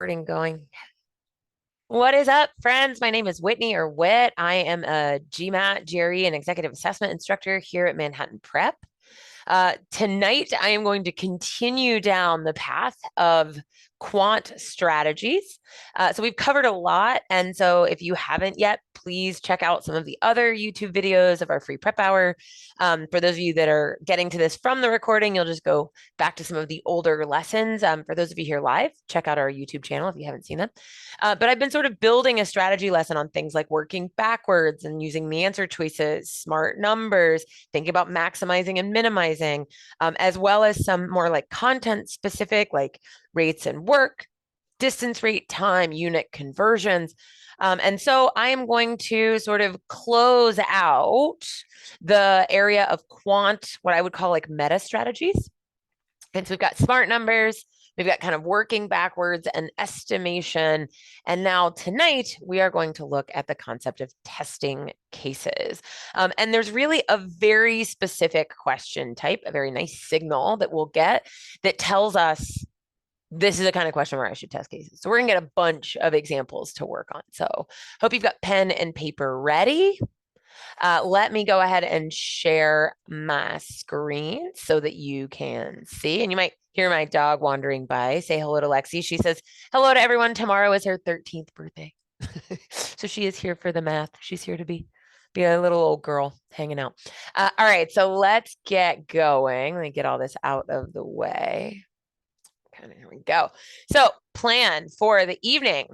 Recording going. What is up, friends? My name is Whitney or Whit. I am a GMAT, GRE, and executive assessment instructor here at Manhattan Prep. Tonight, I am going to continue down the path of quant strategies. So we've covered a lot. And so if you haven't yet, please check out some of the other YouTube videos of our free prep hour. For those of you that are getting to this from the recording, you'll just go back to some of the older lessons. For those of you here live, check out our YouTube channel if you haven't seen them. But I've been sort of building a strategy lesson on things like working backwards and using the answer choices, smart numbers, thinking about maximizing and minimizing, as well as some more like content specific, like rates and work, distance rate, time, unit conversions. And so I am going to sort of close out the area of quant, what I would call like meta strategies. And so we've got smart numbers, we've got kind of working backwards and estimation. And now tonight, we are going to look at the concept of testing cases. And there's really a very specific question type, a very nice signal that we'll get that tells us this is the kind of question where I should test cases. So we're gonna get a bunch of examples to work on. So hope you've got pen and paper ready. Let me go ahead and share my screen so that you can see. And you might hear my dog wandering by. Say hello to Lexi. She says, hello to everyone. Tomorrow is her 13th birthday. So she is here for the math. She's here to be a little old girl hanging out. All right, so let's get going. Let me get all this out of the way. Here we go. So plan for the evening.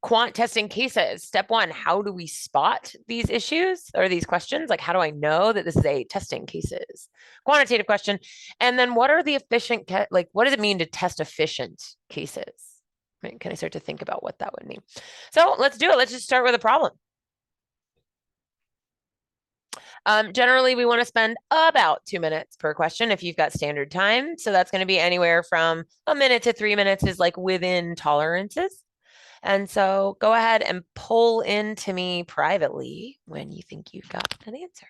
Quant testing cases. Step one, how do we spot these issues or these questions? Like, how do I know that this is a testing cases? Quantitative question. And then what are the efficient, like, what does it mean to test efficient cases? Right? Can I start to think about what that would mean? So let's do it. Let's just start with a problem. Generally, we want to spend about 2 minutes per question if you've got standard time. So that's going to be anywhere from a minute to 3 minutes is like within tolerances. And so go ahead and pull into me privately when you think you've got an answer.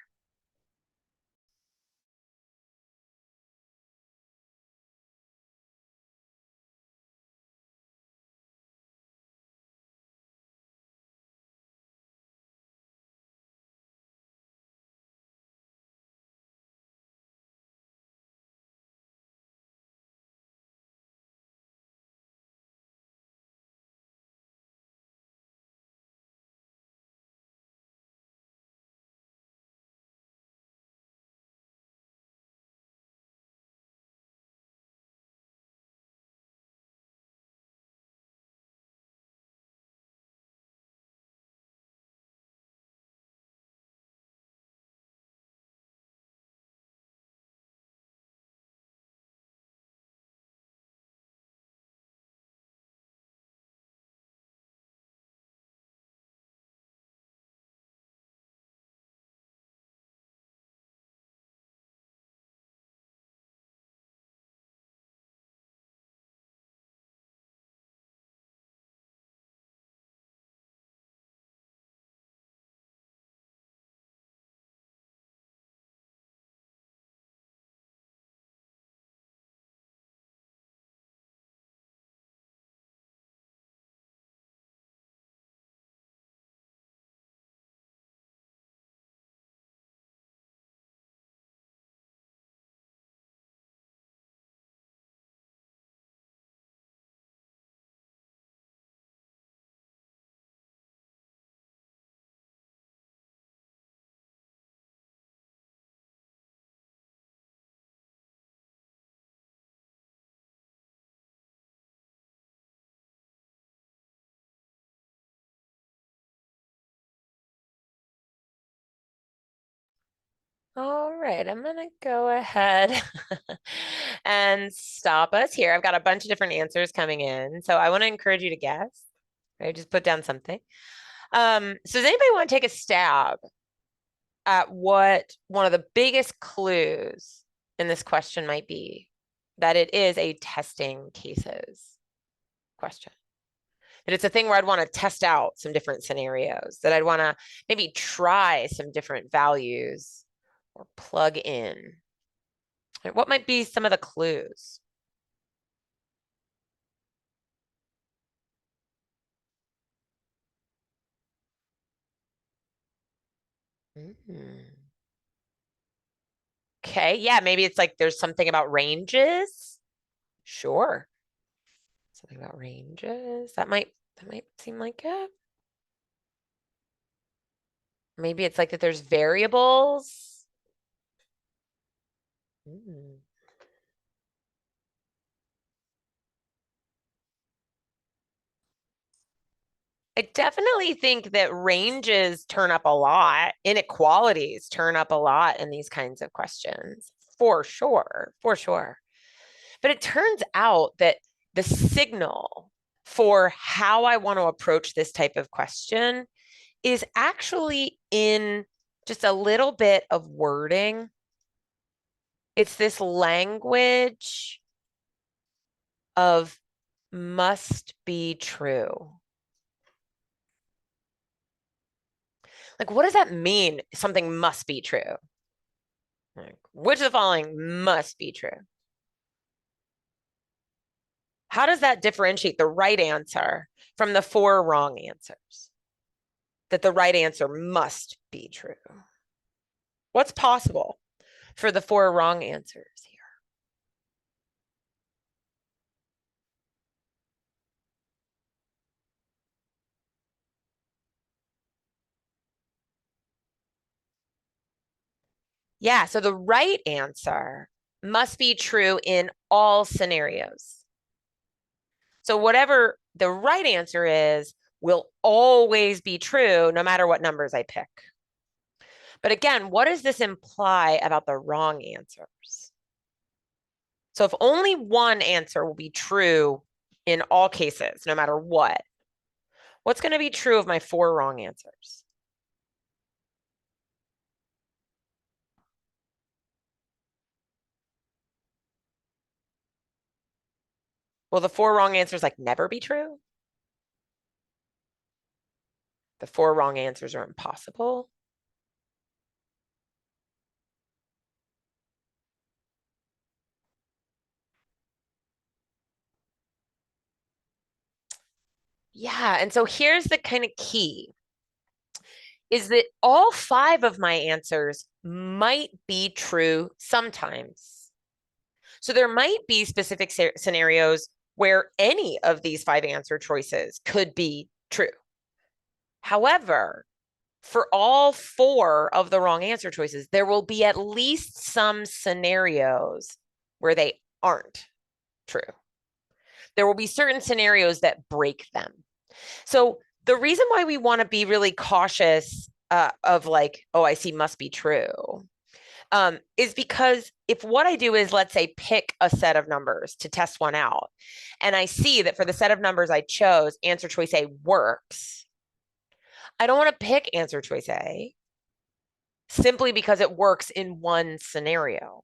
All right, I'm gonna go ahead and stop us here. I've got a bunch of different answers coming in, so I want to encourage you to guess. Right, just put down something. So does anybody want to take a stab at what one of the biggest clues in this question might be? That it is a testing cases question. That it's a thing where I'd want to test out some different scenarios, that I'd want to maybe try some different values or plug in. What might be some of the clues? Mm. Okay, yeah, maybe it's like there's something about ranges. Sure. Something about ranges. That might seem like it. Maybe it's like that there's variables. Mm. I definitely think that ranges turn up a lot, inequalities turn up a lot in these kinds of questions, for sure, for sure. But it turns out that the signal for how I want to approach this type of question is actually in just a little bit of wording. It's this language of must be true. Like, what does that mean? Something must be true. Like, which of the following must be true? How does that differentiate the right answer from the four wrong answers? That the right answer must be true. What's possible for the four wrong answers here? Yeah, so the right answer must be true in all scenarios. So whatever the right answer is will always be true no matter what numbers I pick. But again, what does this imply about the wrong answers? So if only one answer will be true in all cases, no matter what, what's going to be true of my four wrong answers? Will the four wrong answers like never be true? The four wrong answers are impossible? Yeah, and so here's the kind of key is that all five of my answers might be true sometimes. So there might be specific scenarios where any of these five answer choices could be true. However, for all four of the wrong answer choices, there will be at least some scenarios where they aren't true. There will be certain scenarios that break them. So the reason why we want to be really cautious of like, oh, I see must be true, is because if what I do is, let's say, pick a set of numbers to test one out, and I see that for the set of numbers I chose, answer choice A works, I don't want to pick answer choice A simply because it works in one scenario.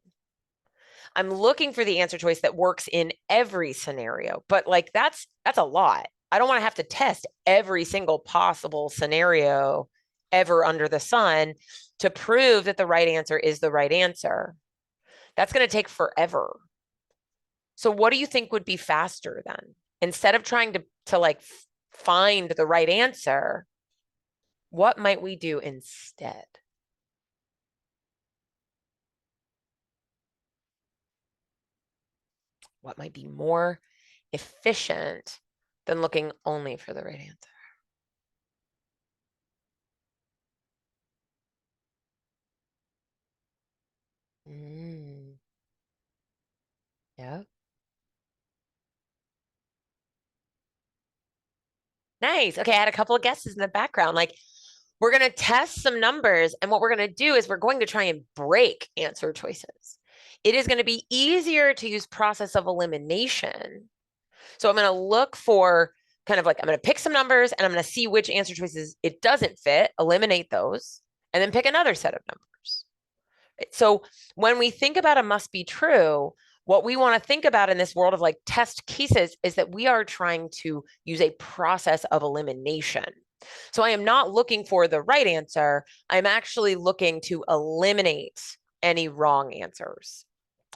I'm looking for the answer choice that works in every scenario, but like that's a lot. I don't want to have to test every single possible scenario ever under the sun to prove that the right answer is the right answer. That's going to take forever. So what do you think would be faster then? Instead of trying to like find the right answer, what might we do instead? What might be more efficient than looking only for the right answer? Mm, yeah. Nice. Okay, I had a couple of guesses in the background. Like, we're going to test some numbers, and what we're going to do is we're going to try and break answer choices. It is going to be easier to use process of elimination. So I'm going to look for kind of like, I'm going to pick some numbers and I'm going to see which answer choices it doesn't fit, eliminate those, and then pick another set of numbers. So when we think about a must be true, what we want to think about in this world of like test cases is that we are trying to use a process of elimination. So I am not looking for the right answer. I'm actually looking to eliminate any wrong answers.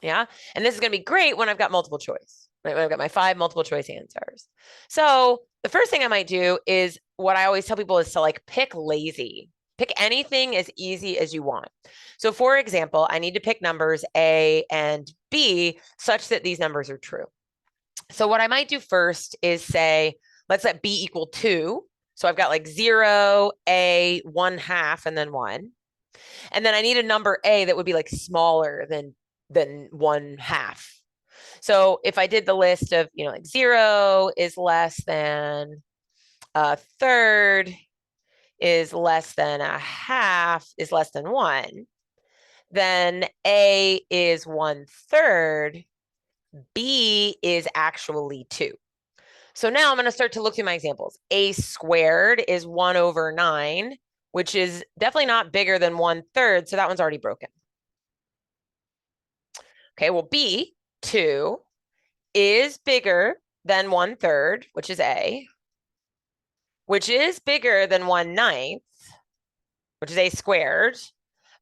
Yeah. And this is going to be great when I've got multiple choice, right? When I've got my five multiple choice answers. So the first thing I might do is what I always tell people is to like pick lazy. Pick anything as easy as you want. So for example, I need to pick numbers A and B such that these numbers are true. So what I might do first is say, let's let B equal 2. So I've got like 0, A, 1/2, and then 1. And then I need a number A that would be like smaller than 1/2. So if I did the list of, like 0 is less than a third, is less than a half, is less than 1, then A is 1/3, B is actually 2. So now I'm going to start to look through my examples. A squared is 1/9, which is definitely not bigger than 1/3. So that one's already broken. Okay, well, B, 2, is bigger than 1/3, which is A, which is bigger than 1/9, which is A squared.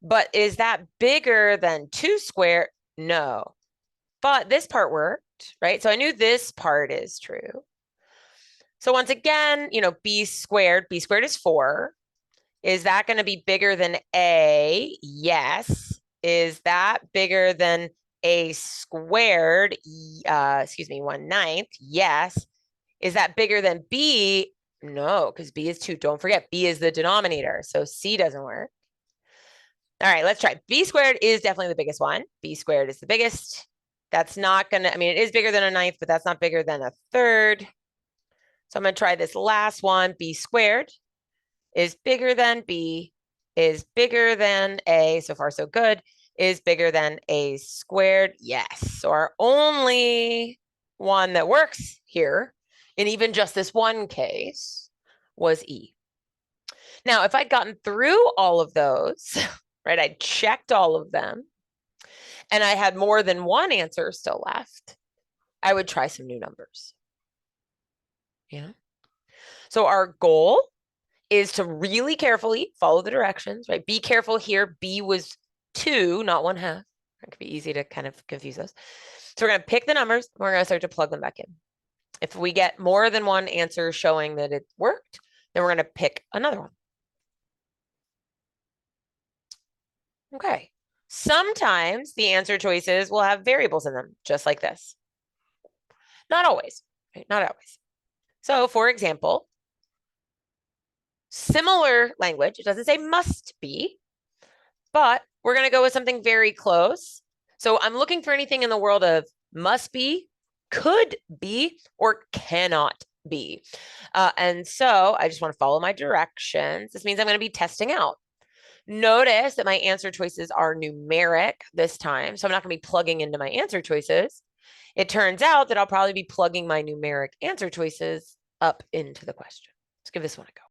But is that bigger than 2 squared? No. But this part worked, right? So I knew this part is true. So once again, B squared is 4. Is that going to be bigger than A? Yes. Is that bigger than A squared? 1/9. Yes. Is that bigger than B? No, because B is 2. Don't forget, B is the denominator. So C doesn't work. All right, let's try. B squared is definitely the biggest one. B squared is the biggest. That's not going to, it is bigger than 1/9, but that's not bigger than 1/3. So I'm going to try this last one. B squared is bigger than B, is bigger than A. So far, so good. Is bigger than A squared. Yes. So our only one that works here, in even just this one case, was E. Now, if I'd gotten through all of those, right, I checked all of them, and I had more than one answer still left, I would try some new numbers. So our goal is to really carefully follow the directions, right? Be careful here. B was 2, not 1/2. It could be easy to kind of confuse those. So we're going to pick the numbers. We're going to start to plug them back in. If we get more than one answer showing that it worked, then we're going to pick another one. Okay. Sometimes the answer choices will have variables in them, just like this. Not always, right? Not always. So for example, similar language, it doesn't say must be, but we're going to go with something very close. So I'm looking for anything in the world of must be, could be, or cannot be. And so I just want to follow my directions. This means I'm going to be testing out. Notice that my answer choices are numeric this time. So I'm not going to be plugging into my answer choices. It turns out that I'll probably be plugging my numeric answer choices up into the question. Let's give this one a go.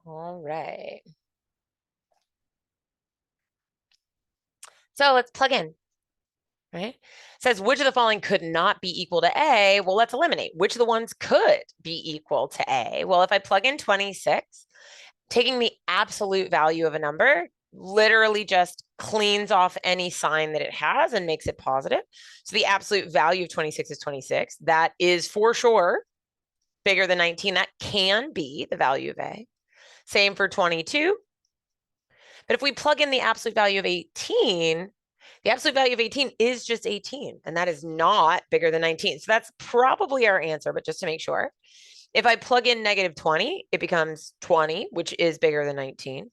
All right. So let's plug in, right? It says which of the following could not be equal to A? Well, let's eliminate. Which of the ones could be equal to A? Well, if I plug in 26, taking the absolute value of a number literally just cleans off any sign that it has and makes it positive. So the absolute value of 26 is 26. That is for sure bigger than 19. That can be the value of A. Same for 22. But if we plug in the absolute value of 18, the absolute value of 18 is just 18, and that is not bigger than 19. So that's probably our answer, but just to make sure. If I plug in negative 20, it becomes 20, which is bigger than 19.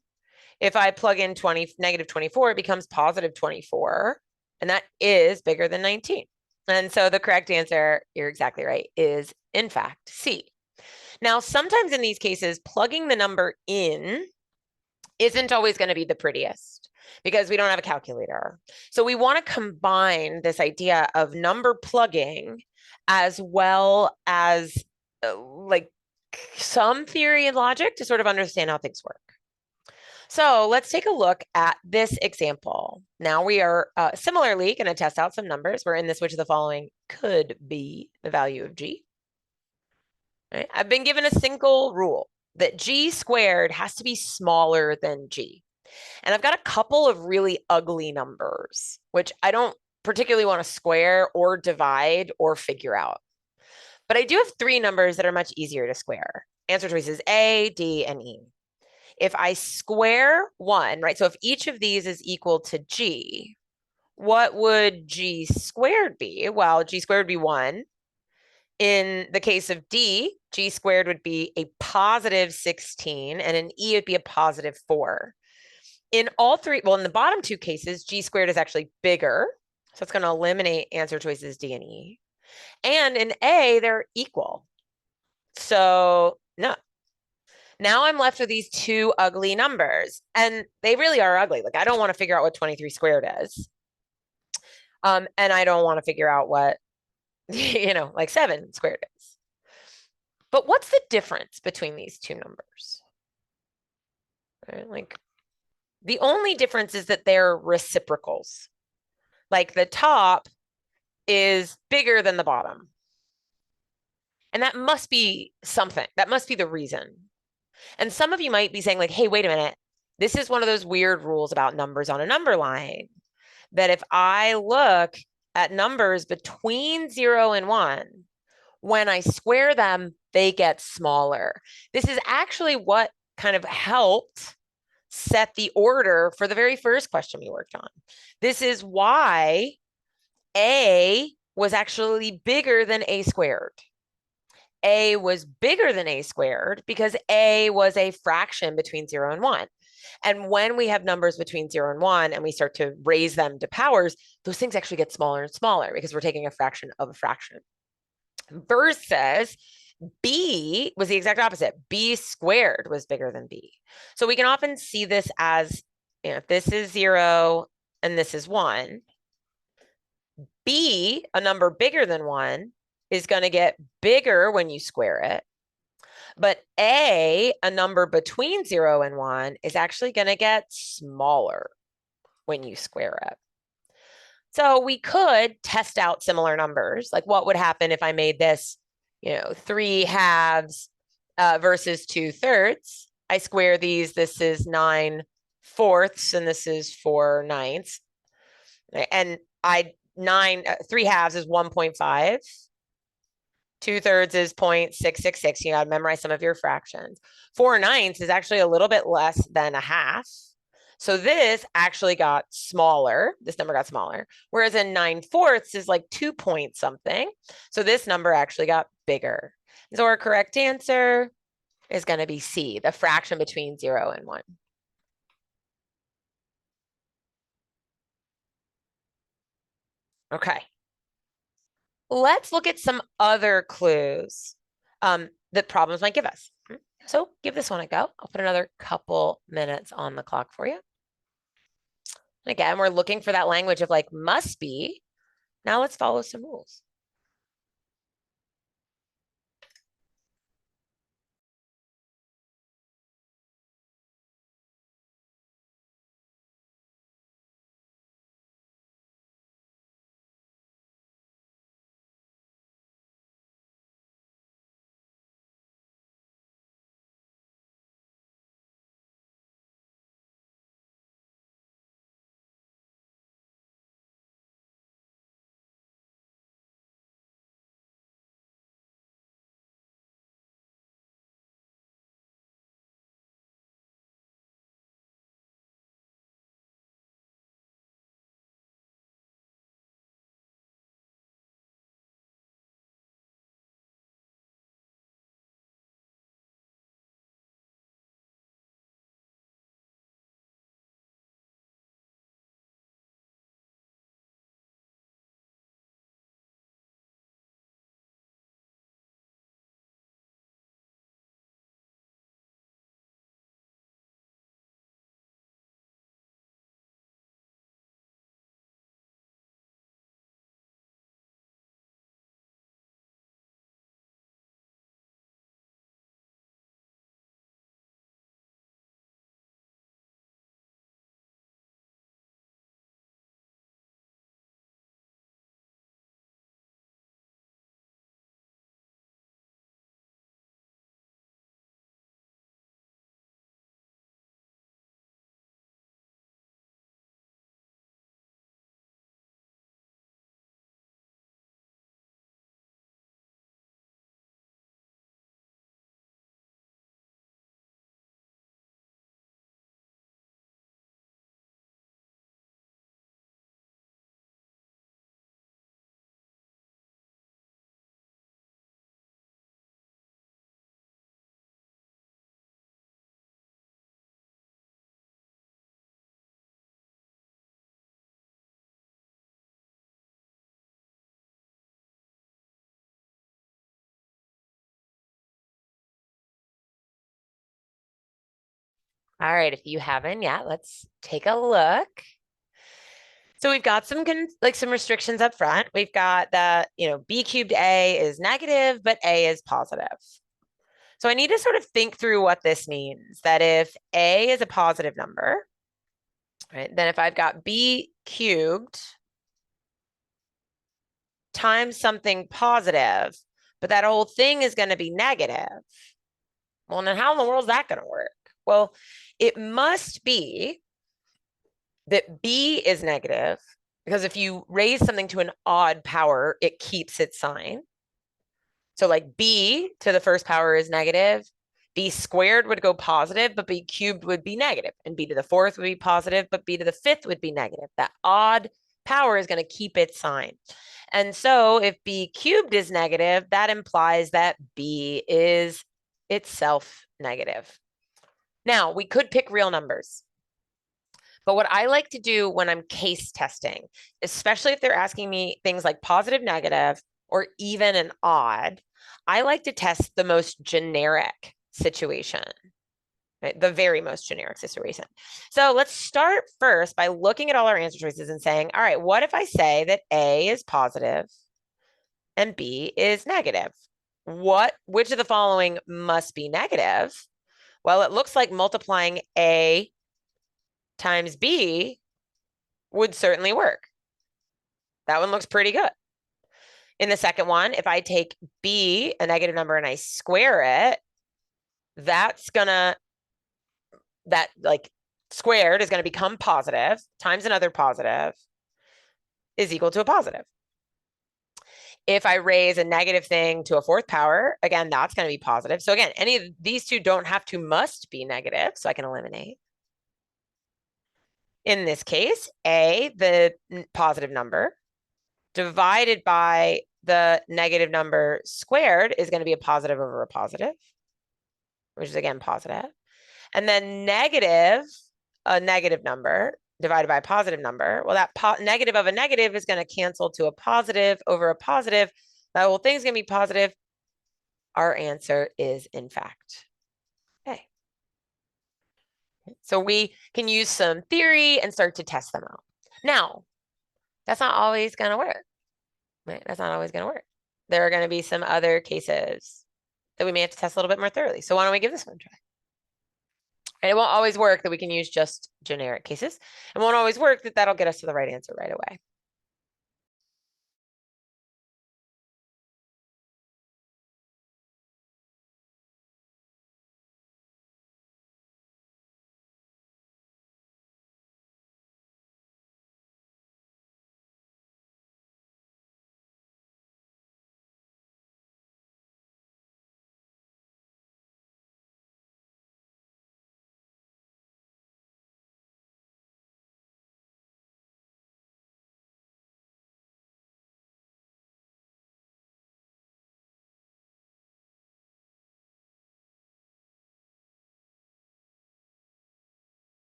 If I plug in negative 24, it becomes positive 24, and that is bigger than 19. And so the correct answer, you're exactly right, is in fact C. Now, sometimes in these cases, plugging the number in isn't always going to be the prettiest because we don't have a calculator. So we want to combine this idea of number plugging as well as like some theory and logic to sort of understand how things work. So let's take a look at this example. Now we are similarly going to test out some numbers. We're in this, which of the following could be the value of G. Right? I've been given a single rule that G squared has to be smaller than G. And I've got a couple of really ugly numbers, which I don't particularly want to square or divide or figure out. But I do have three numbers that are much easier to square. Answer choices A, D, and E. If I square one, right? So if each of these is equal to G, what would G squared be? Well, G squared would be 1. In the case of D, G squared would be a positive 16, and in E, it'd be a positive 4. In all three, well, in the bottom two cases, G squared is actually bigger. So it's going to eliminate answer choices D and E. And in A, they're equal. So no. Now I'm left with these two ugly numbers. And they really are ugly. Like I don't want to figure out what 23 squared is. And I don't want to figure out what, like 7 squared is. But what's the difference between these two numbers? Right? Like the only difference is that they're reciprocals. Like the top is bigger than the bottom. And that must be something. That must be the reason. And some of you might be saying like, hey, wait a minute. This is one of those weird rules about numbers on a number line that if I look at numbers between 0 and 1, when I square them, they get smaller. This is actually what kind of helped set the order for the very first question we worked on. This is why A was actually bigger than A squared. A was bigger than A squared because A was a fraction between 0 and 1. And when we have numbers between 0 and 1 and we start to raise them to powers, those things actually get smaller and smaller because we're taking a fraction of a fraction. Versus B was the exact opposite. B squared was bigger than B. So we can often see this as, if this is 0 and this is 1, B, a number bigger than 1, is going to get bigger when you square it. But A, a number between 0 and 1, is actually going to get smaller when you square it. So we could test out similar numbers. Like what would happen if I made this, 3 halves versus 2/3. I square these. This is 9/4 and this is 4/9. And 3 halves is 1.5. 2/3 is 0.666. You got to memorize some of your fractions. 4/9 is actually a little bit less than a half. So this actually got smaller. This number got smaller. Whereas in 9/4 is like 2 point something. So this number actually got bigger. So our correct answer is going to be C, the fraction between 0 and 1. Okay. Let's look at some other clues that problems might give us. So give this one a go. I'll put another couple minutes on the clock for you. And again, we're looking for that language of like must be. Now let's follow some rules. All right, if you haven't yet, let's take a look. So we've got some restrictions up front. We've got that, b cubed a is negative, but a is positive. So I need to sort of think through what this means, that if a is a positive number, right, then if I've got b cubed times something positive, but that whole thing is going to be negative, well, then how in the world is that going to work? Well, it must be that b is negative, because if you raise something to an odd power, it keeps its sign. So like b to the first power is negative, b squared would go positive, but b cubed would be negative, and b to the fourth would be positive, but b to the fifth would be negative. That odd power is going to keep its sign. And so if b cubed is negative, that implies that b is itself negative. Now, we could pick real numbers. But what I like to do when I'm case testing, especially if they're asking me things like positive, negative, or even an odd, I like to test the most generic situation, right? The very most generic situation. So let's start first by looking at all our answer choices and saying, all right, what if I say that A is positive and B is negative? Which of the following must be negative? Well, it looks like multiplying A times B would certainly work. That one looks pretty good. In the second one, if I take B, a negative number, and I square it, that like squared is going to become positive times another positive is equal to a positive. If I raise a negative thing to a fourth power, again, that's going to be positive. So again, any of these two don't have to must be negative, so I can eliminate. In this case, A, the positive number, divided by the negative number squared is going to be a positive over a positive, which is again positive. And then a negative number divided by a positive number. Well, that negative of a negative is going to cancel to a positive over a positive. That whole thing's going to be positive. Our answer is, in fact, A. So we can use some theory and start to test them out. Now, that's not always going to work. Right? That's not always going to work. There are going to be some other cases that we may have to test a little bit more thoroughly. So why don't we give this one a try? And it won't always work that we can use just generic cases. It won't always work that that'll get us to the right answer right away.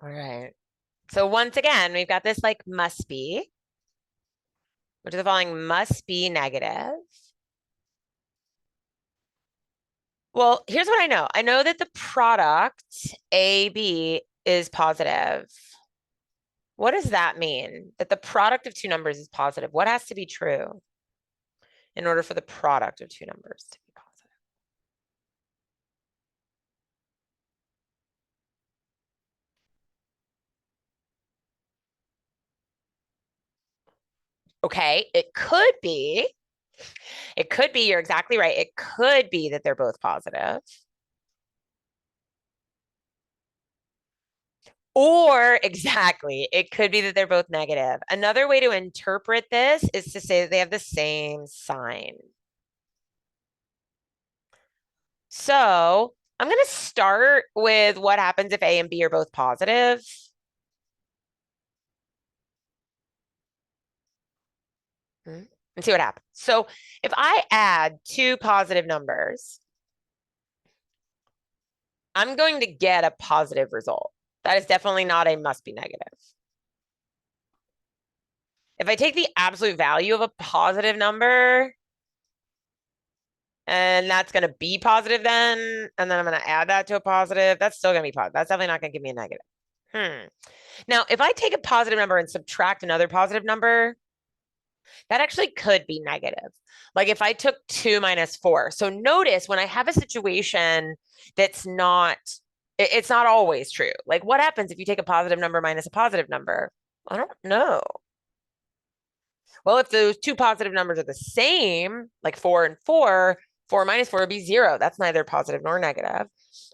All right. So once again, we've got this like must be, which of the following must be negative. Well, here's what I know. I know that the product AB is positive. What does that mean? That the product of two numbers is positive. What has to be true in order for the product of two numbers to be positive? Okay, it could be, you're exactly right. It could be that they're both positive. Or exactly, it could be that they're both negative. Another way to interpret this is to say that they have the same sign. So I'm going to start with what happens if A and B are both positive. And see what happens. So if I add two positive numbers, I'm going to get a positive result. That is definitely not a must be negative. If I take the absolute value of a positive number, and that's going to be positive then, and then I'm going to add that to a positive, that's still going to be positive. That's definitely not going to give me a negative. Now, if I take a positive number and subtract another positive number, that actually could be negative. Like if I took 2 minus 4. So notice when I have a situation that's not, it's not always true. Like what happens if you take a positive number minus a positive number? I don't know. Well, if those two positive numbers are the same, like 4 and 4, 4 minus 4 would be 0. That's neither positive nor negative.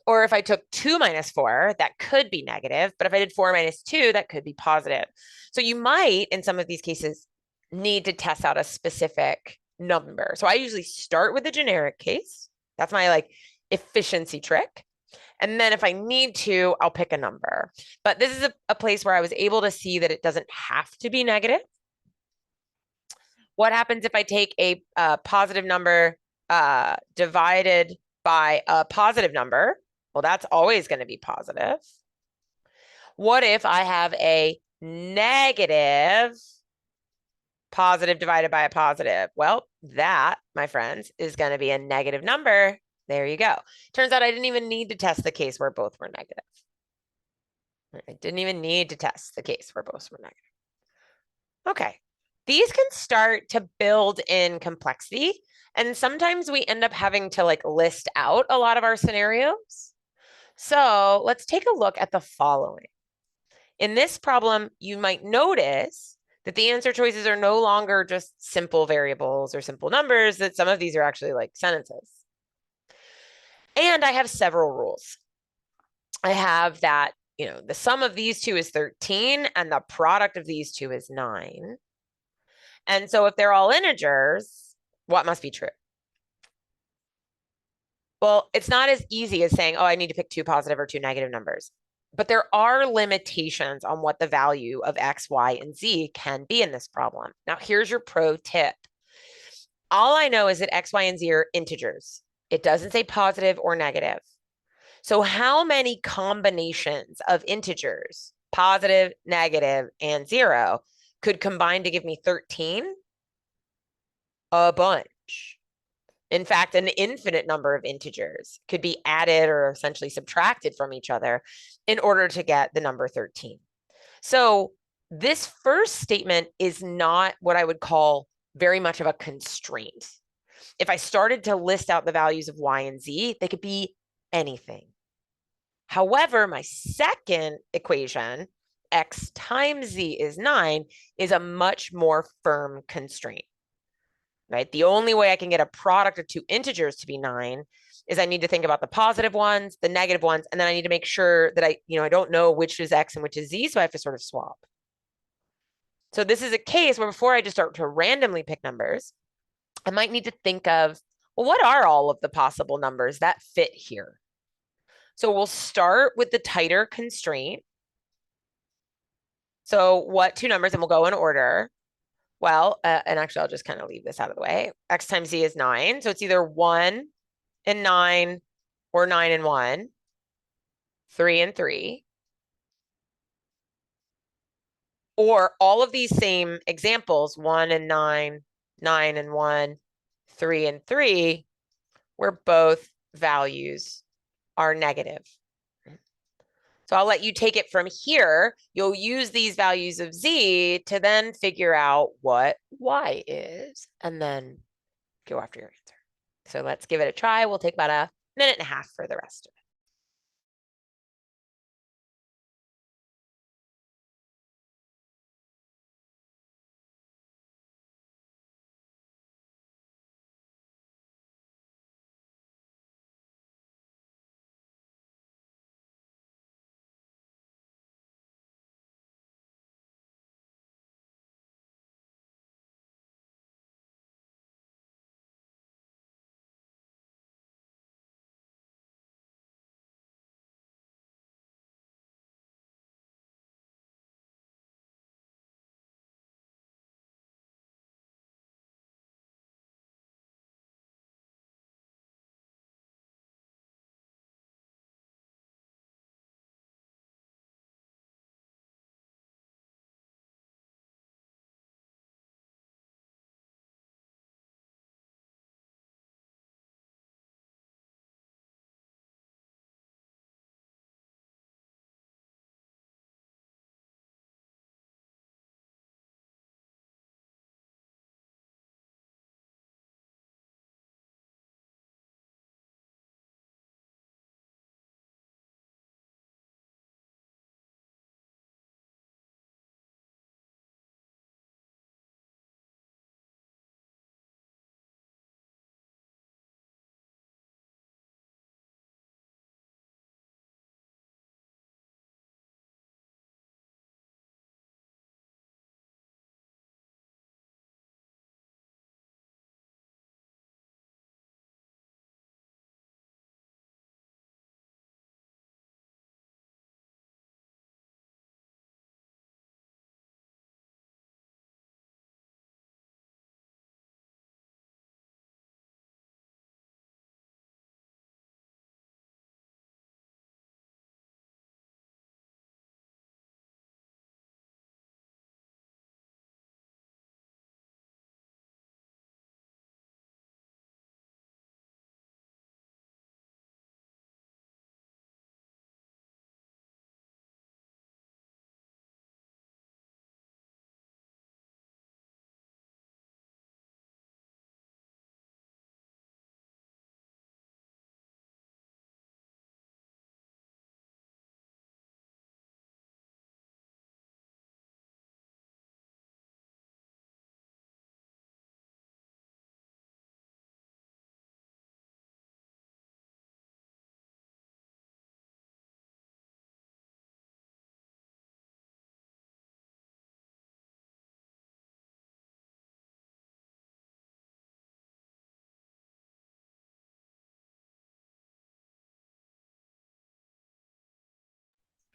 Or if I took 2 minus 4, that could be negative. But if I did 4 minus 2, that could be positive. So you might, in some of these cases, need to test out a specific number. So I usually start with the generic case. That's my like efficiency trick. And then if I need to, I'll pick a number. But this is a place where I was able to see that it doesn't have to be negative. What happens if I take a positive number divided by a positive number? Well, that's always going to be positive. What if I have a negative positive divided by a positive? Well, that, my friends, is going to be a negative number. There you go. Turns out I didn't even need to test the case where both were negative. I didn't even need to test the case where both were negative. Okay. These can start to build in complexity. And sometimes we end up having to like list out a lot of our scenarios. So let's take a look at the following. In this problem, you might notice that the answer choices are no longer just simple variables or simple numbers, that some of these are actually like sentences. And I have several rules. I have that, the sum of these two is 13 and the product of these two is 9. And so if they're all integers, what must be true? Well, it's not as easy as saying, oh, I need to pick two positive or two negative numbers. But there are limitations on what the value of X, Y, and Z can be in this problem. Now, here's your pro tip. All I know is that X, Y, and Z are integers. It doesn't say positive or negative. So how many combinations of integers, positive, negative, and 0, could combine to give me 13? A bunch. In fact, an infinite number of integers could be added or essentially subtracted from each other in order to get the number 13. So this first statement is not what I would call very much of a constraint. If I started to list out the values of Y and Z, they could be anything. However, my second equation, X times Z is 9, is a much more firm constraint. Right? The only way I can get a product of two integers to be 9 is I need to think about the positive ones, the negative ones, and then I need to make sure that I don't know which is X and which is Z, so I have to sort of swap. So this is a case where before I just start to randomly pick numbers, I might need to think of, well, what are all of the possible numbers that fit here? So we'll start with the tighter constraint. So what two numbers, and we'll go in order. Well, and actually, I'll just kind of leave this out of the way. X times Z is 9. So it's either 1 and 9 or 9 and 1, 3 and 3. or all of these same examples, 1 and 9, 9 and 1, 3 and 3, where both values are negative. So I'll let you take it from here. You'll use these values of z to then figure out what y is, and then go after your answer. So let's give it a try. We'll take about a minute and a half for the rest of it.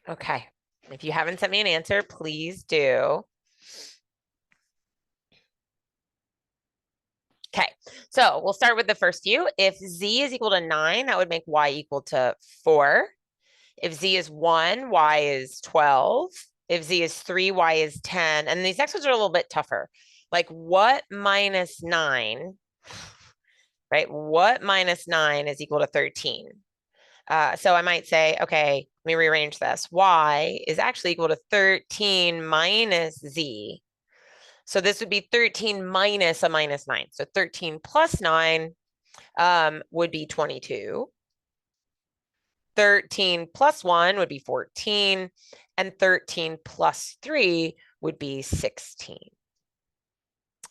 Okay. If you haven't sent me an answer, please do. Okay, so we'll start with the first few. If z is equal to 9, that would make y equal to 4. If z is 1, y is 12. If z is 3, y is 10. And these next ones are a little bit tougher. Like what minus 9, right? What minus 9 is equal to 13? So I might say, okay, let me rearrange this. Y is actually equal to 13 minus z. So this would be 13 minus a minus 9. So 13 plus 9 would be 22. 13 plus 1 would be 14. And 13 plus 3 would be 16.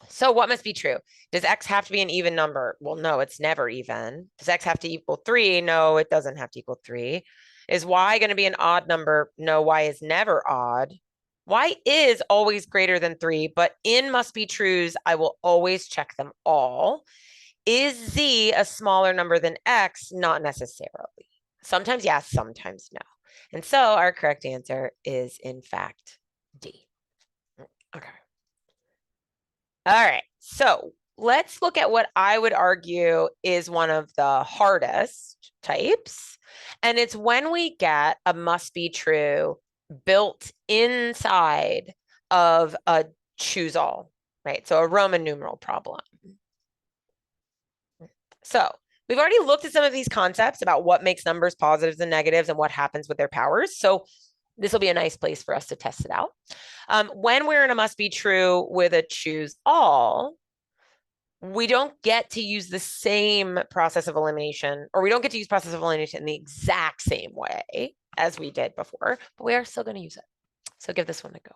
So what must be true? Does x have to be an even number? Well, no, it's never even. Does x have to equal 3? No, it doesn't have to equal 3. Is y going to be an odd number? No, y is never odd. Y is always greater than 3, but in must be trues, I will always check them all. Is z a smaller number than x? Not necessarily. Sometimes yes, sometimes no. And so our correct answer is, in fact, D. Okay. All right, so let's look at what I would argue is one of the hardest types. And it's when we get a must be true built inside of a choose all, right? So a Roman numeral problem. So we've already looked at some of these concepts about what makes numbers positives and negatives and what happens with their powers. So this will be a nice place for us to test it out. When we're in a must be true with a choose all, we don't get to use the same process of elimination, or we don't get to use process of elimination in the exact same way as we did before, but we are still going to use it. So give this one a go.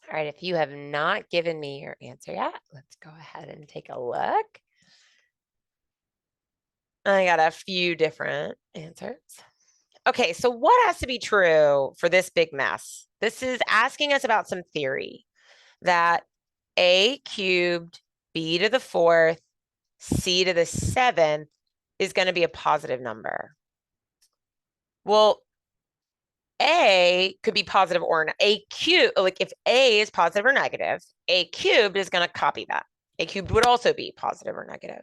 All right, if you have not given me your answer yet, let's go ahead and take a look. I got a few different answers. Okay, so what has to be true for this big mess? This is asking us about some theory that a cubed, b to the fourth, c to the seventh is going to be a positive number. Well, a could be positive or a cube. Like if a is positive or negative, a cubed is going to copy that. A cubed would also be positive or negative.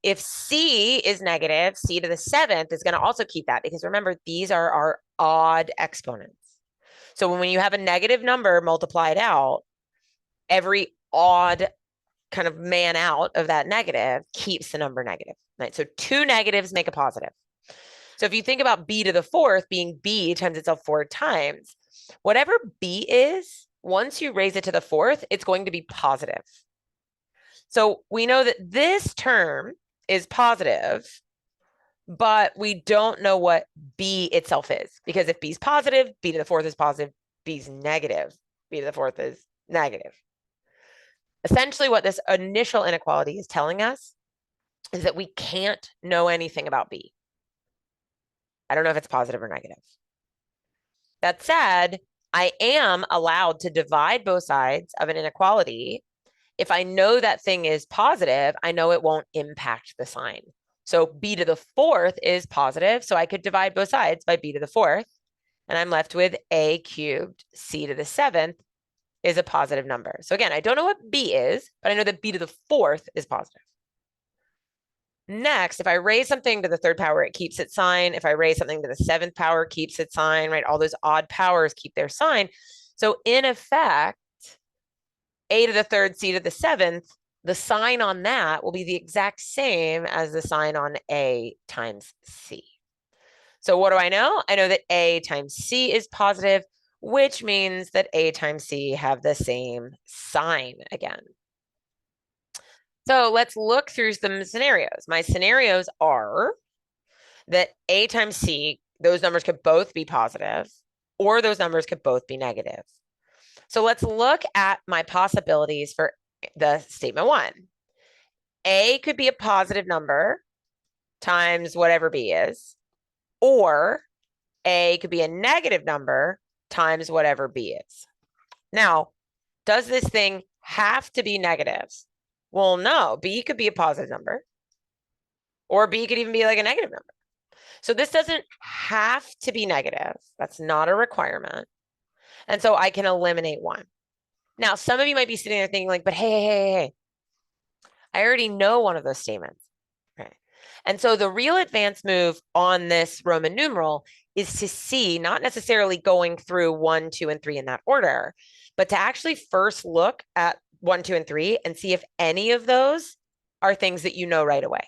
If c is negative, c to the seventh is going to also keep that, because remember, these are our odd exponents. So when you have a negative number multiplied out, every odd kind of man out of that negative keeps the number negative, right? So two negatives make a positive. So if you think about b to the fourth being b times itself 4 times, whatever b is, once you raise it to the fourth, it's going to be positive. So we know that this term is positive, but we don't know what b itself is, because if b is positive, b to the fourth is positive, b is negative, b to the fourth is negative. Essentially, what this initial inequality is telling us is that we can't know anything about b. I don't know if it's positive or negative. That said, I am allowed to divide both sides of an inequality. If I know that thing is positive, I know it won't impact the sign. So b to the fourth is positive, so I could divide both sides by b to the fourth, and I'm left with a cubed c to the seventh is a positive number. So again, I don't know what b is, but I know that b to the fourth is positive. Next, if I raise something to the third power, it keeps its sign. If I raise something to the seventh power, it keeps its sign, right? All those odd powers keep their sign. So in effect, a to the third, c to the seventh, the sign on that will be the exact same as the sign on a times c. So what do I know? I know that a times c is positive, which means that a times c have the same sign again. So let's look through some scenarios. My scenarios are that a times c, those numbers could both be positive, or those numbers could both be negative. So let's look at my possibilities for the statement one. A could be a positive number times whatever b is, or a could be a negative number times whatever b is. Now, does this thing have to be negative? Well, no, b could be a positive number, or b could even be like a negative number. So this doesn't have to be negative. That's not a requirement. And so I can eliminate one. Now, some of you might be sitting there thinking like, but hey, I already know one of those statements. Okay. And so the real advanced move on this Roman numeral is to see, not necessarily going through 1, 2, and 3 in that order, but to actually first look at 1, 2, and 3 and see if any of those are things that you know right away.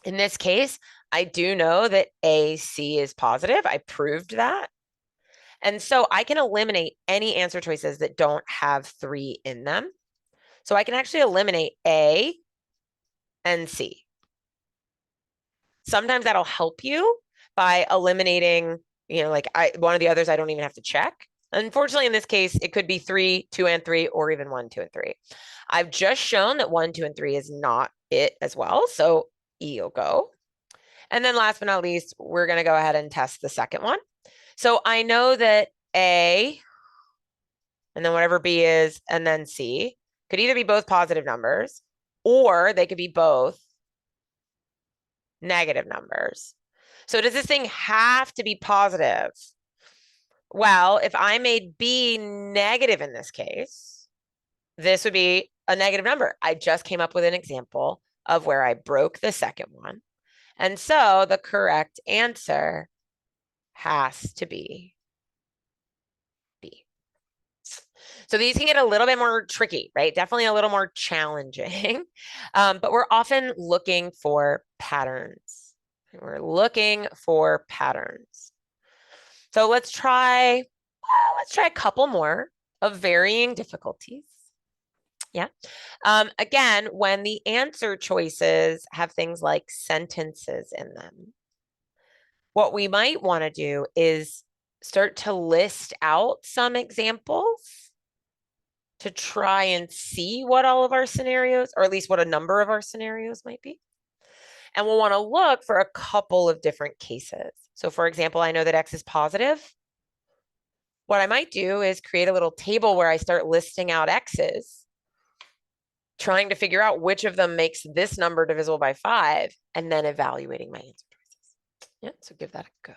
In this case, I do know that AC is positive. I proved that. And so I can eliminate any answer choices that don't have 3 in them. So I can actually eliminate A and C. Sometimes that'll help you by eliminating, like one of the others I don't even have to check. Unfortunately, in this case, it could be 3, 2, and 3, or even 1, 2, and 3. I've just shown that 1, 2, and 3 is not it as well. So E will go. And then last but not least, we're going to go ahead and test the second one. So I know that A, and then whatever B is, and then C could either be both positive numbers, or they could be both negative numbers. So does this thing have to be positive? Well, if I made B negative in this case, this would be a negative number. I just came up with an example of where I broke the second one. And so the correct answer has to be B. So these can get a little bit more tricky, right? Definitely a little more challenging, but we're often looking for patterns. We're looking for patterns. So let's try a couple more of varying difficulties. Yeah. Again, when the answer choices have things like sentences in them, what we might want to do is start to list out some examples to try and see what all of our scenarios, or at least what a number of our scenarios might be. And we'll want to look for a couple of different cases. So for example, I know that X is positive. What I might do is create a little table where I start listing out X's, trying to figure out which of them makes this number divisible by 5, and then evaluating my answer choices. Yeah, so give that a go.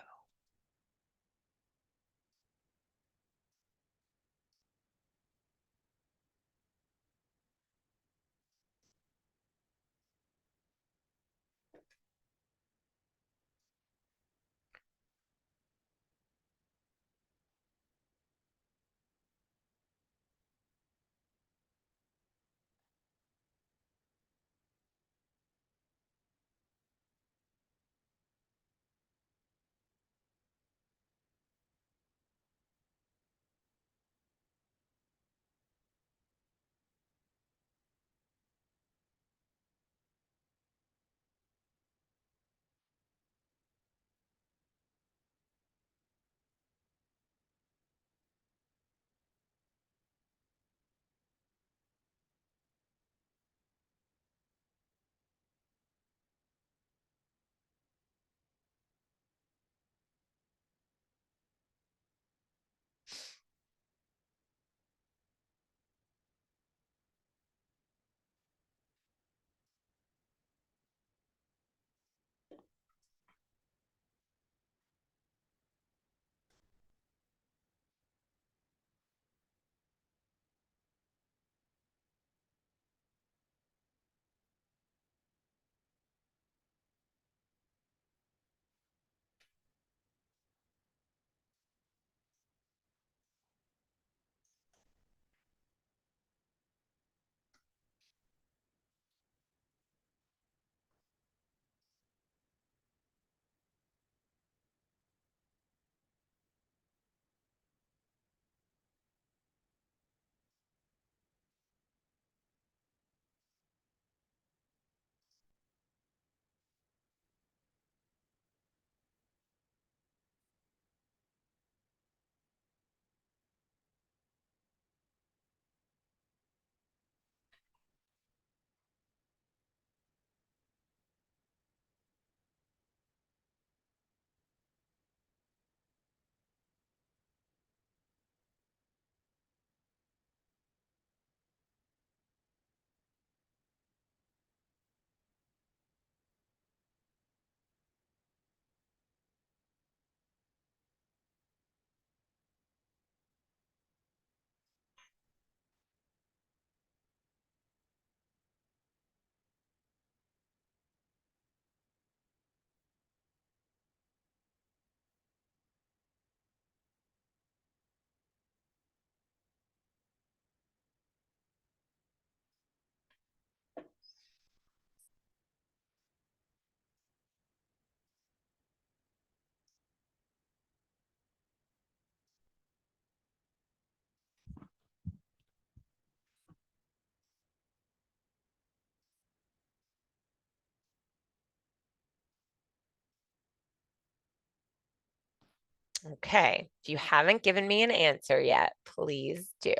Okay, if you haven't given me an answer yet, please do.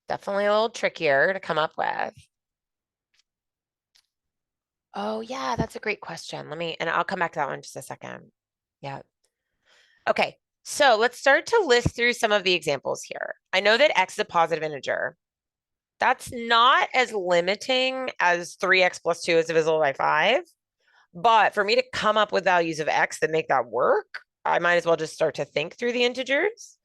Definitely a little trickier to come up with. Oh, yeah, that's a great question. And I'll come back to that one in just a second. Yeah. Okay, so let's start to list through some of the examples here. I know that x is a positive integer. That's not as limiting as 3x plus 2 is divisible by 5. But for me to come up with values of x that make that work, I might as well just start to think through the integers.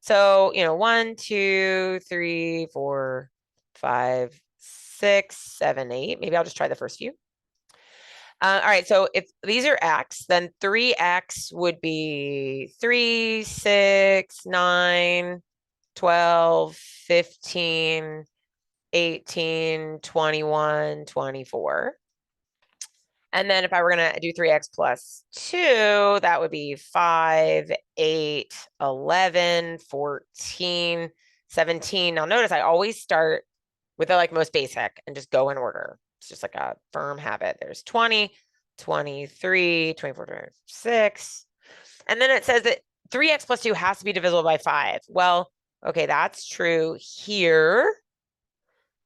So, 1, 2, 3, 4, 5, 6, 7, 8. Maybe I'll just try the first few. All right, so if these are x, then 3x would be 3, 6, 9, 12, 15, 18, 21, 24. And then if I were going to do 3x plus 2, that would be 5, 8, 11, 14, 17. Now notice I always start with the most basic and just go in order. It's just like a firm habit. There's 20, 23, 24, 26. And then it says that 3x plus 2 has to be divisible by 5. Well, okay, that's true here.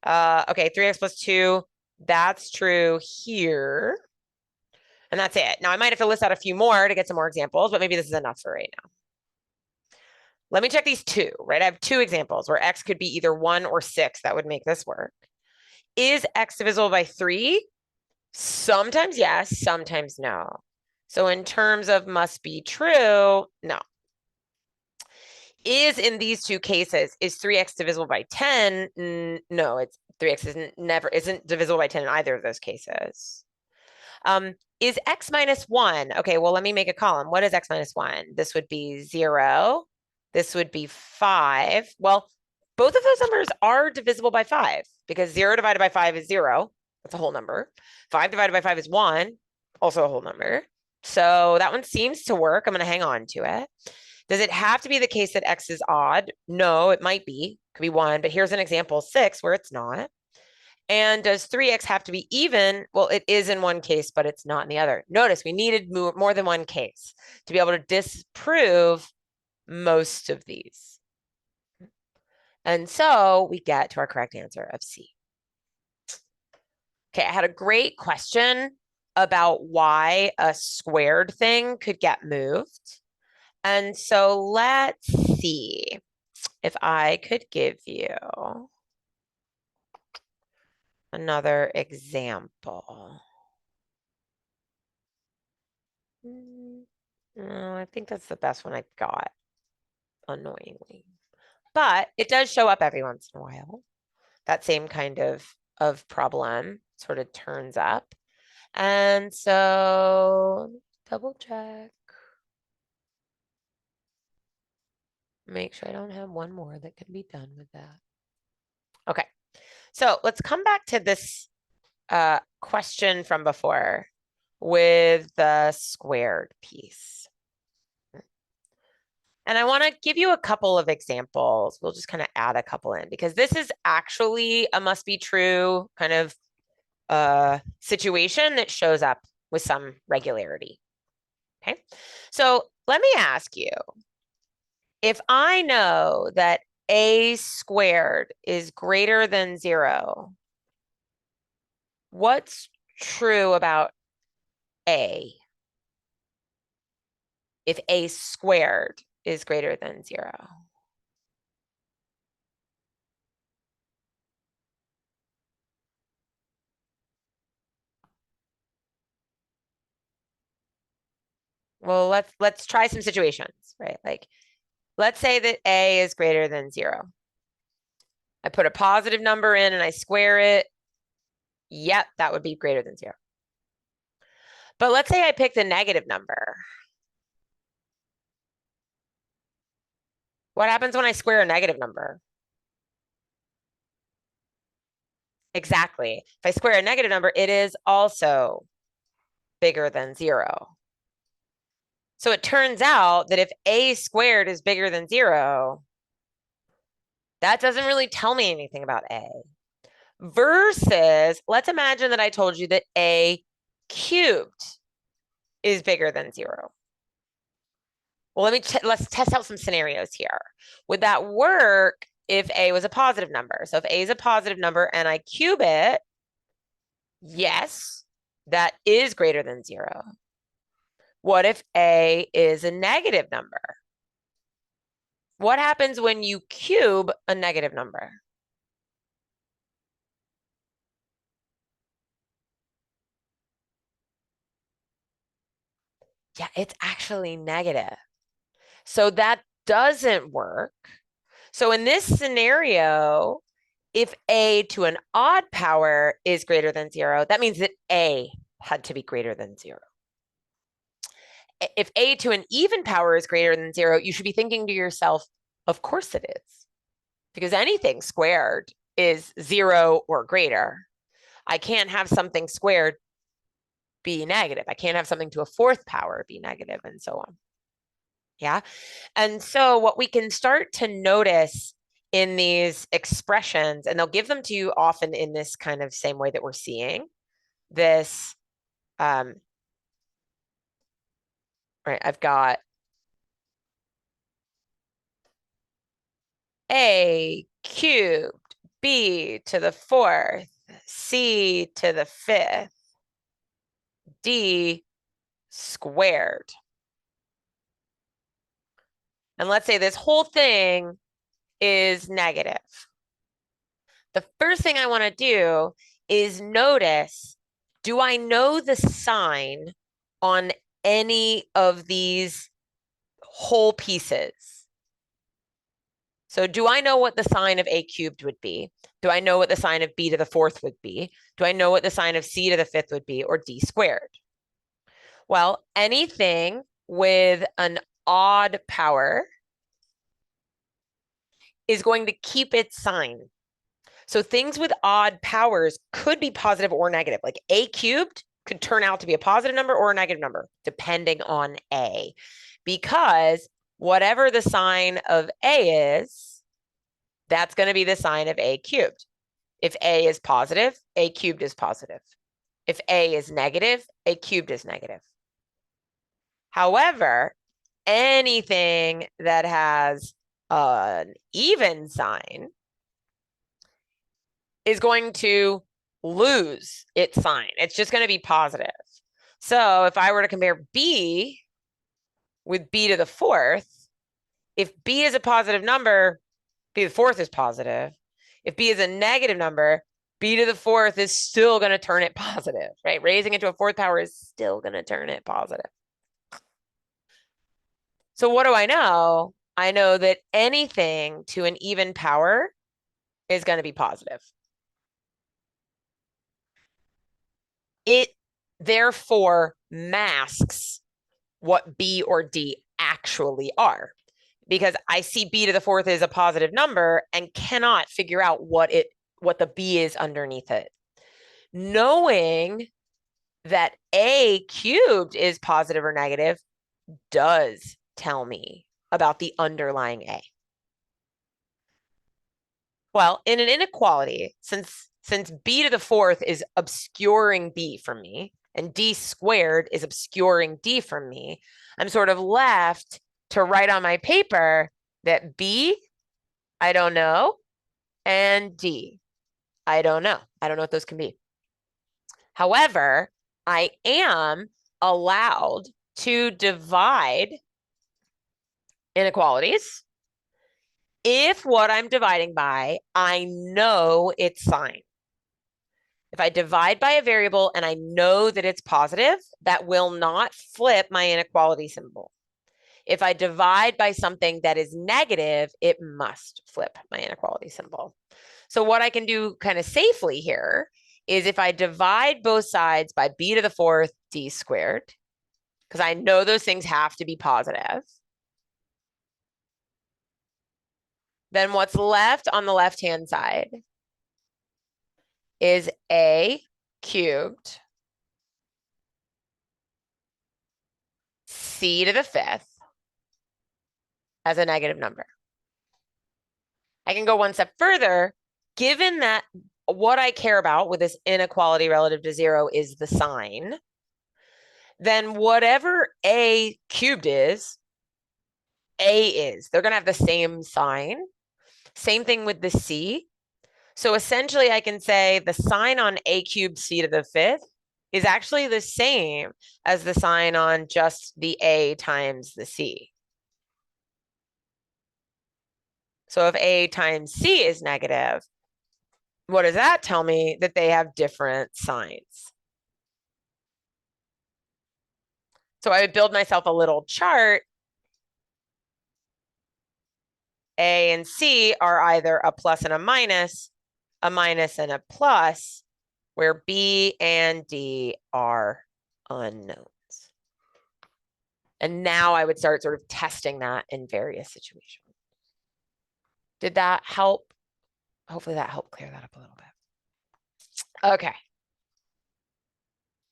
Okay, 3x plus 2, that's true here. And that's it. Now I might have to list out a few more to get some more examples, but maybe this is enough for right now. Let me check these two, right? I have two examples where x could be either 1 or 6. That would make this work. Is x divisible by 3? Sometimes yes, sometimes no. So in terms of must be true, no. Is in these two cases, is 3x divisible by 10? No, it's 3x isn't divisible by 10 in either of those cases. Is x minus 1? Okay, well, let me make a column. What is x minus 1? This would be 0. This would be 5. Well, both of those numbers are divisible by 5 because 0 divided by 5 is 0. That's a whole number. 5 divided by 5 is 1, also a whole number. So that one seems to work. I'm going to hang on to it. Does it have to be the case that x is odd? No, it might be. It could be 1, but here's an example 6 where it's not. And does 3x have to be even? Well, it is in one case, but it's not in the other. Notice we needed more than one case to be able to disprove most of these. And so we get to our correct answer of C. Okay, I had a great question about why a squared thing could get moved. And so let's see if I could give you another example. No, I think that's the best one I got, annoyingly. But it does show up every once in a while. That same kind of problem sort of turns up. And so double check. Make sure I don't have one more that can be done with that. Okay, so let's come back to this question from before with the squared piece. And I want to give you a couple of examples. We'll just kind of add a couple in because this is actually a must be true kind of situation that shows up with some regularity. Okay, so let me ask you, if I know that a squared is greater than 0, what's true about a if a squared is greater than 0? Well, let's try some situations, right? Like, let's say that a is greater than 0. I put a positive number in and I square it. Yep, that would be greater than 0. But let's say I picked a negative number. What happens when I square a negative number? Exactly. If I square a negative number, it is also bigger than 0. So it turns out that if a squared is bigger than 0, that doesn't really tell me anything about a. Versus, let's imagine that I told you that a cubed is bigger than 0. Well, let's test out some scenarios here. Would that work if A was a positive number? So if A is a positive number and I cube it, yes, that is greater than 0. What if A is a negative number? What happens when you cube a negative number? Yeah, it's actually negative. So that doesn't work. So in this scenario, if A to an odd power is greater than 0, that means that A had to be greater than 0. If A to an even power is greater than 0, you should be thinking to yourself, of course it is, because anything squared is 0 or greater. I can't have something squared be negative. I can't have something to a fourth power be negative, and so on. Yeah. And so what we can start to notice in these expressions, and they'll give them to you often in this kind of same way that we're seeing this. Right, I've got A cubed, B to the fourth, C to the fifth, D squared. And let's say this whole thing is negative. The first thing I want to do is notice, do I know the sign on any of these whole pieces? So do I know what the sign of A cubed would be? Do I know what the sign of B to the fourth would be? Do I know what the sign of C to the fifth would be, or D squared? Well, anything with an odd power is going to keep its sign. So things with odd powers could be positive or negative. Like A cubed could turn out to be a positive number or a negative number, depending on A. Because whatever the sign of A is, that's going to be the sign of A cubed. If A is positive, A cubed is positive. If A is negative, A cubed is negative. However, anything that has an even sign is going to lose its sign. It's just going to be positive. So if I were to compare B with B to the fourth, if B is a positive number, B to the fourth is positive. If B is a negative number, B to the fourth is still going to turn it positive, right? Raising it to a fourth power is still going to turn it positive. So what do I know? I know that anything to an even power is going to be positive. It therefore masks what B or D actually are, because I see B to the fourth is a positive number and cannot figure out what the B is underneath it. Knowing that A cubed is positive or negative does tell me about the underlying A. Well, in an inequality, since B to the fourth is obscuring B from me, and D squared is obscuring D from me, I'm sort of left to write on my paper that B, I don't know, and D, I don't know. I don't know what those can be. However, I am allowed to divide inequalities if what I'm dividing by, I know its sign. If I divide by a variable and I know that it's positive, that will not flip my inequality symbol. If I divide by something that is negative, it must flip my inequality symbol. So what I can do kind of safely here is if I divide both sides by B to the fourth D squared, because I know those things have to be positive, then what's left on the left-hand side is A cubed C to the fifth as a negative number. I can go one step further. Given that what I care about with this inequality relative to 0 is the sign, then whatever A cubed is, A is. They're going to have the same sign. Same thing with the C. So essentially, I can say the sign on A cubed C to the fifth is actually the same as the sign on just the A times the C. So if A times C is negative, what does that tell me? That they have different signs. So I would build myself a little chart. A and C are either a plus and a minus and a plus, where B and D are unknowns. And now I would start sort of testing that in various situations. Did that help? Hopefully that helped clear that up a little bit. Okay.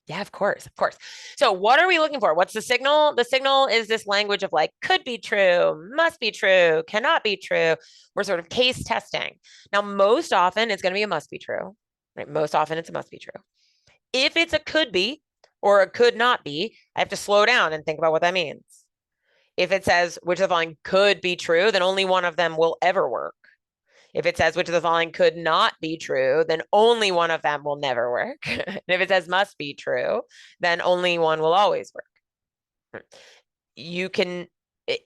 Yeah, of course, of course. So what are we looking for? What's the signal? The signal is this language of like, could be true, must be true, cannot be true. We're sort of case testing. Now, most often it's going to be a must be true, right? Most often it's a must be true. If it's a could be or a could not be, I have to slow down and think about what that means. If it says which of the following could be true, then only one of them will ever work. If it says which of the following could not be true, then only one of them will never work. And if it says must be true, then only one will always work. You can,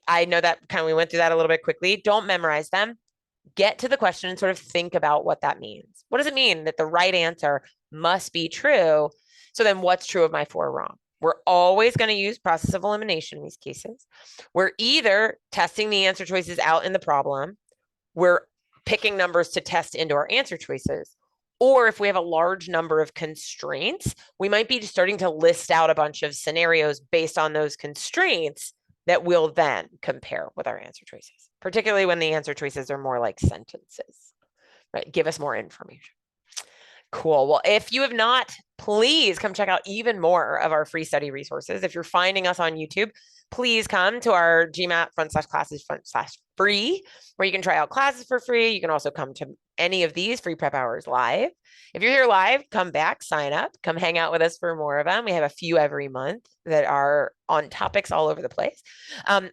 I know that kind of we went through that a little bit quickly. Don't memorize them. Get to the question and sort of think about what that means. What does it mean that the right answer must be true? So then what's true of my four wrong? We're always going to use process of elimination in these cases. We're either testing the answer choices out in the problem. We're picking numbers to test into our answer choices. Or if we have a large number of constraints, we might be starting to list out a bunch of scenarios based on those constraints that we'll then compare with our answer choices, particularly when the answer choices are more like sentences, right? Give us more information. Cool. Well, if you have not, please come check out even more of our free study resources. If you're finding us on YouTube, please come to our GMAT /classes/free, where you can try out classes for free. You can also come to any of these free prep hours live. If you're here live, come back, sign up, come hang out with us for more of them. We have a few every month that are on topics all over the place.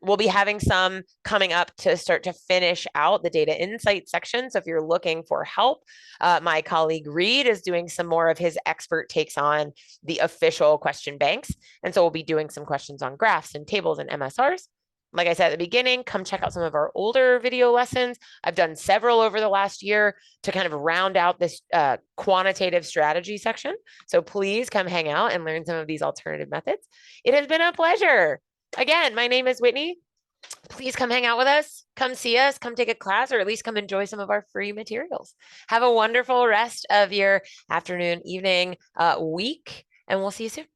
We'll be having some coming up to start to finish out the data insight section. So if you're looking for help, my colleague Reed is doing some more of his expert takes on the official question banks. And so we'll be doing some questions on graphs and tables and MSRs. Like I said at the beginning, come check out some of our older video lessons. I've done several over the last year to kind of round out this quantitative strategy section. So please come hang out and learn some of these alternative methods. It has been a pleasure. Again, my name is Whitney. Please come hang out with us. Come see us. Come take a class, or at least come enjoy some of our free materials. Have a wonderful rest of your afternoon, evening, week, and we'll see you soon.